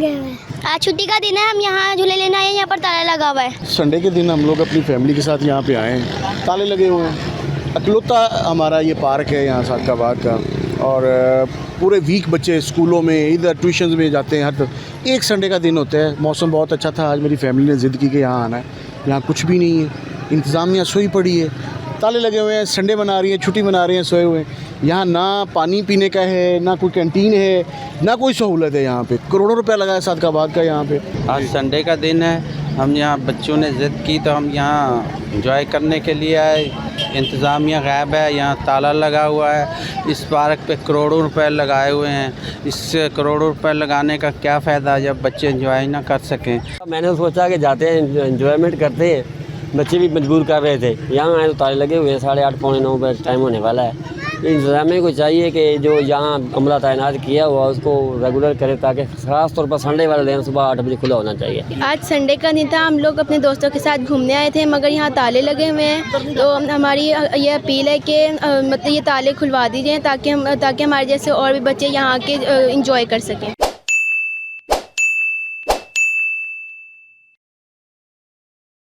गए हुए हैं। आज छुट्टी का दिन है, हम यहाँ झूले लेने आए हैं। यहाँ पर ताला लगा हुआ है। संडे के दिन हम लोग अपनी फैमिली के साथ यहाँ पे आए हैं। ताले लगे हुए हैं। अकलौता हमारा ये पार्क है यहाँ सादकाबाद का, और पूरे वीक बच्चे स्कूलों में इधर ट्यूशन में जाते हैं। हर एक संडे का दिन होता है। मौसम बहुत अच्छा था। आज मेरी फैमिली ने ज़िद की कि यहाँ आना है। यहाँ कुछ भी नहीं है, इंतज़ामिया सोई पड़ी है, ताले लगे हुए हैं, संडे मना रही है, छुट्टी मना रहे हैं, सोए हुए हैं। यहाँ ना पानी पीने का है, ना कोई कैंटीन है, ना कोई सहूलत है। यहाँ पे करोड़ों रुपया लगा है सादकाबाद का यहाँ पे। आज संडे का दिन है। हम यहाँ बच्चों ने ज़िद की तो हम यहाँ एंजॉय करने के लिए आए। इंतज़ामिया गायब है, यहाँ ताला लगा हुआ है। इस पार्क पे करोड़ों रुपए लगाए हुए हैं। इस करोड़ों रुपए लगाने का क्या फ़ायदा जब बच्चे एंजॉय ना कर सकें। मैंने सोचा कि जाते हैं एंजॉयमेंट करते हैं। बच्चे भी मजबूर कर रहे थे। यहाँ आए तो ताले लगे हुए हैं। 8:30 पौने 9 बजे टाइम होने वाला है। इंतज़ामिया को चाहिए कि जो यहाँ अमला तैनात किया हुआ उसको रेगुलर करे, ताकि ख़ास तौर पर संडे वाले दिन सुबह 8 बजे खुला होना चाहिए। आज संडे का दिन था। हम लोग अपने दोस्तों के साथ घूमने आए थे, मगर यहाँ ताले लगे हुए हैं। तो हमारी ये अपील है कि मतलब ये ताले खुलवा दीजिए ताकि हमारे जैसे और भी बच्चे यहाँ आके इंजॉय कर सकें।